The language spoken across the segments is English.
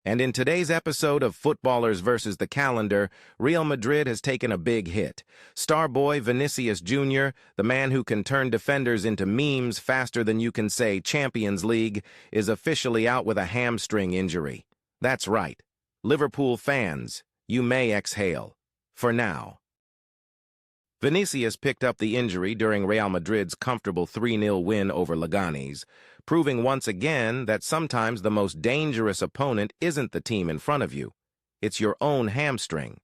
And in today's episode of Footballers versus the Calendar, Real Madrid has taken a big hit. Star boy Vinicius Jr., the man who can turn defenders into memes faster than you can say Champions League, is officially out with a hamstring injury. That's right. Liverpool fans, you may exhale. For now. Vinicius picked up the injury during Real Madrid's comfortable 3-0 win over Leganes, proving once again that sometimes the most dangerous opponent isn't the team in front of you. It's your own hamstring.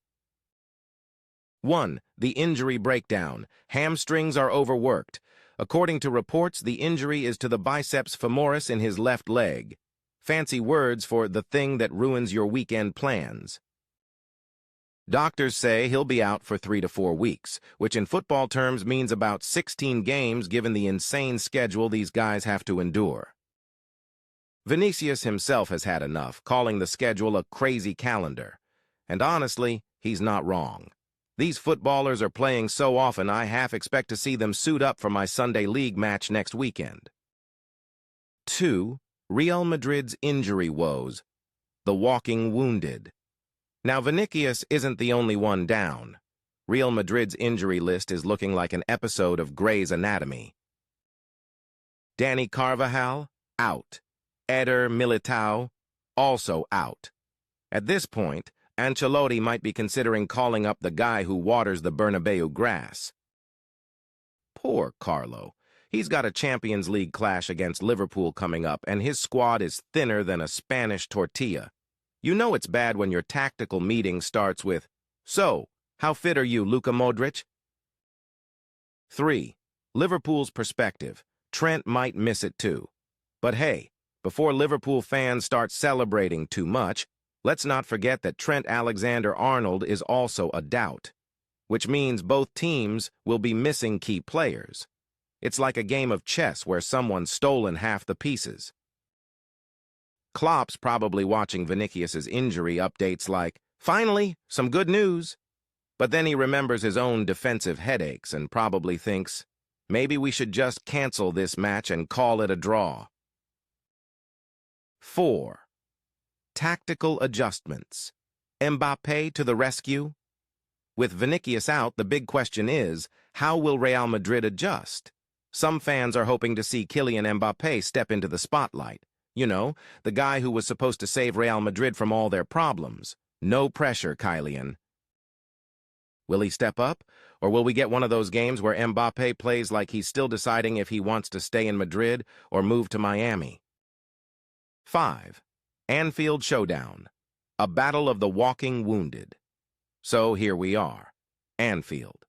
1. The injury breakdown. Hamstrings are overworked. According to reports, the injury is to the biceps femoris in his left leg. Fancy words for the thing that ruins your weekend plans. Doctors say he'll be out for 3 to 4 weeks, which in football terms means about 16 games given the insane schedule these guys have to endure. Vinicius himself has had enough, calling the schedule a crazy calendar. And honestly, he's not wrong. These footballers are playing so often I half expect to see them suit up for my Sunday league match next weekend. 2. Real Madrid's injury woes. The walking wounded. Now, Vinicius isn't the only one down. Real Madrid's injury list is looking like an episode of Grey's Anatomy. Dani Carvajal, out. Eder Militao, also out. At this point, Ancelotti might be considering calling up the guy who waters the Bernabeu grass. Poor Carlo. He's got a Champions League clash against Liverpool coming up, and his squad is thinner than a Spanish tortilla. You know it's bad when your tactical meeting starts with, "So, how fit are you, Luka Modric?" 3. Liverpool's perspective. Trent might miss it too. But hey, before Liverpool fans start celebrating too much, let's not forget that Trent Alexander-Arnold is also a doubt, which means both teams will be missing key players. It's like a game of chess where someone's stolen half the pieces. Klopp's probably watching Vinicius's injury updates like, "Finally, some good news." But then he remembers his own defensive headaches and probably thinks, maybe we should just cancel this match and call it a draw. 4. Tactical adjustments. Mbappé to the rescue? With Vinicius out, the big question is, how will Real Madrid adjust? Some fans are hoping to see Kylian Mbappé step into the spotlight. You know, the guy who was supposed to save Real Madrid from all their problems. No pressure, Kylian. Will he step up? Or will we get one of those games where Mbappé plays like he's still deciding if he wants to stay in Madrid or move to Miami? 5. Anfield Showdown. A battle of the walking wounded. So here we are. Anfield.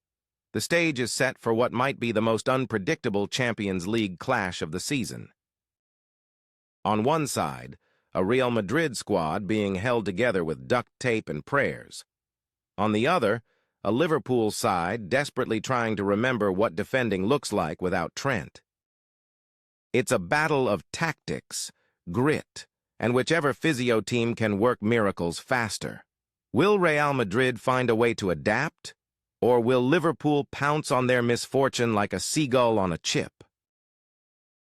The stage is set for what might be the most unpredictable Champions League clash of the season. On one side, a Real Madrid squad being held together with duct tape and prayers. On the other, a Liverpool side desperately trying to remember what defending looks like without Trent. It's a battle of tactics, grit, and whichever physio team can work miracles faster. Will Real Madrid find a way to adapt, or will Liverpool pounce on their misfortune like a seagull on a chip?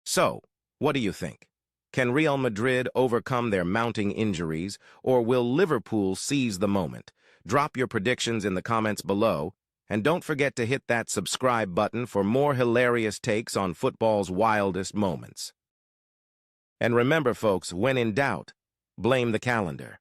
So, what do you think? Can Real Madrid overcome their mounting injuries, or will Liverpool seize the moment? Drop your predictions in the comments below, and don't forget to hit that subscribe button for more hilarious takes on football's wildest moments. And remember, folks, when in doubt, blame the calendar.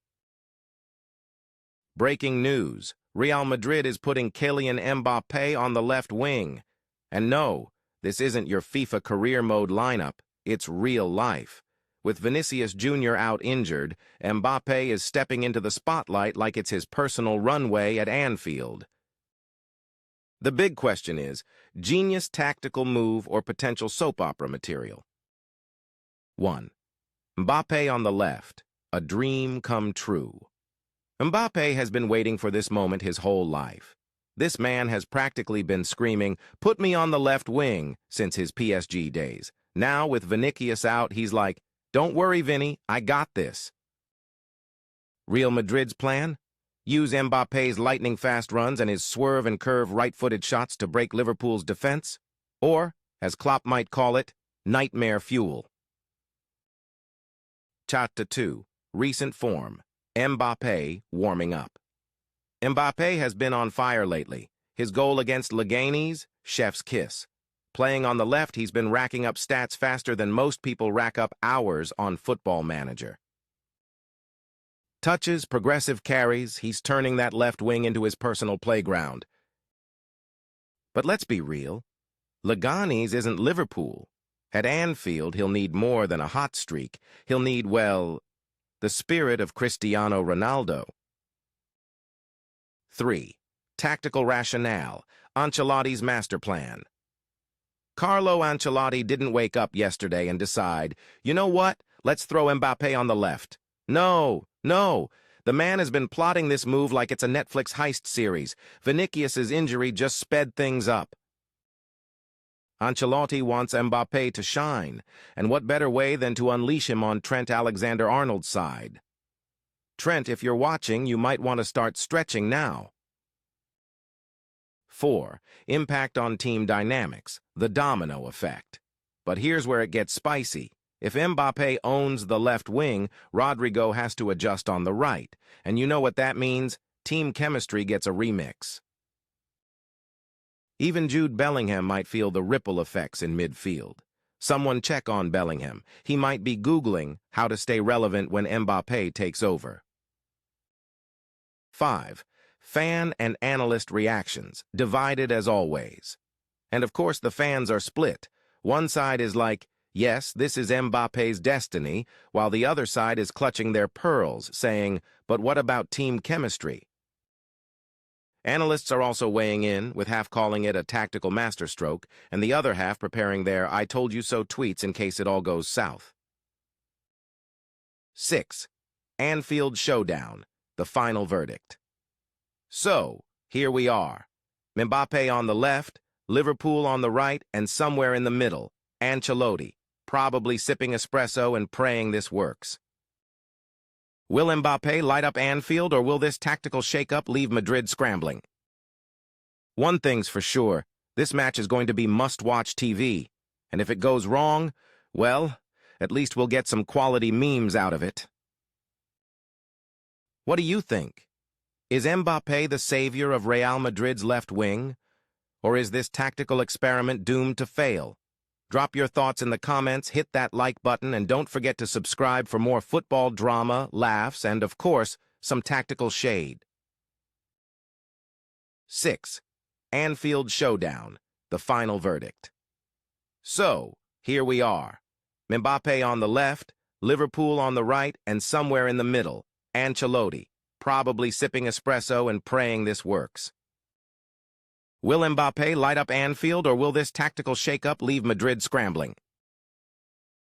Breaking news. Real Madrid is putting Kylian Mbappé on the left wing. And no, this isn't your FIFA career mode lineup, it's real life. With Vinicius Jr. out injured, Mbappé is stepping into the spotlight like it's his personal runway at Anfield. The big question is, genius tactical move or potential soap opera material? 1. Mbappé on the left, a dream come true. Mbappé has been waiting for this moment his whole life. This man has practically been screaming, "Put me on the left wing," since his PSG days. Now, with Vinicius out, he's like, "Don't worry, Vinny, I got this." Real Madrid's plan? Use Mbappe's lightning-fast runs and his swerve and curve right-footed shots to break Liverpool's defense? Or, as Klopp might call it, nightmare fuel. Chapter 2. Recent form. Mbappé warming up. Mbappé has been on fire lately. His goal against Leganes, chef's kiss. Playing on the left, he's been racking up stats faster than most people rack up hours on Football Manager. Touches, progressive carries, he's turning that left wing into his personal playground. But let's be real. Leganes isn't Liverpool. At Anfield, he'll need more than a hot streak. He'll need, well, the spirit of Cristiano Ronaldo. 3. Tactical rationale. Ancelotti's master plan. Carlo Ancelotti didn't wake up yesterday and decide, you know what, let's throw Mbappé on the left. No. The man has been plotting this move like it's a Netflix heist series. Vinicius' injury just sped things up. Ancelotti wants Mbappé to shine, and what better way than to unleash him on Trent Alexander-Arnold's side? Trent, if you're watching, you might want to start stretching now. 4. Impact on team dynamics, the domino effect. But here's where it gets spicy. If Mbappé owns the left wing, Rodrigo has to adjust on the right. And you know what that means? Team chemistry gets a remix. Even Jude Bellingham might feel the ripple effects in midfield. Someone check on Bellingham. He might be Googling how to stay relevant when Mbappé takes over. 5. Fan and analyst reactions, divided as always. And of course the fans are split. One side is like, yes, this is Mbappé's destiny, while the other side is clutching their pearls, saying, but what about team chemistry? Analysts are also weighing in, with half calling it a tactical masterstroke, and the other half preparing their I told you so tweets in case it all goes south. 6. Anfield showdown, the final verdict. So, here we are. Mbappé on the left, Liverpool on the right, and somewhere in the middle, Ancelotti, probably sipping espresso and praying this works. Will Mbappé light up Anfield, or will this tactical shake-up leave Madrid scrambling? One thing's for sure, this match is going to be must-watch TV. And if it goes wrong, well, at least we'll get some quality memes out of it. What do you think? Is Mbappé the savior of Real Madrid's left wing? Or is this tactical experiment doomed to fail? Drop your thoughts in the comments, hit that like button, and don't forget to subscribe for more football drama, laughs, and, of course, some tactical shade. 6. Anfield showdown, the final verdict. So, here we are. Mbappé on the left, Liverpool on the right, and somewhere in the middle, Ancelotti, probably sipping espresso and praying this works. Will Mbappé light up Anfield, or will this tactical shake-up leave Madrid scrambling?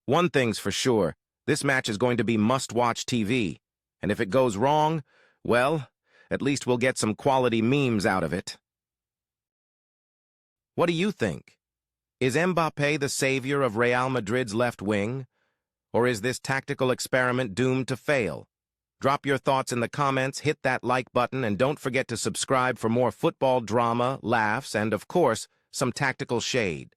One thing's for sure, this match is going to be must-watch TV. And if it goes wrong, well, at least we'll get some quality memes out of it. What do you think? Is Mbappé the savior of Real Madrid's left wing? Or is this tactical experiment doomed to fail? Drop your thoughts in the comments, hit that like button, and don't forget to subscribe for more football drama, laughs, and, of course, some tactical shade.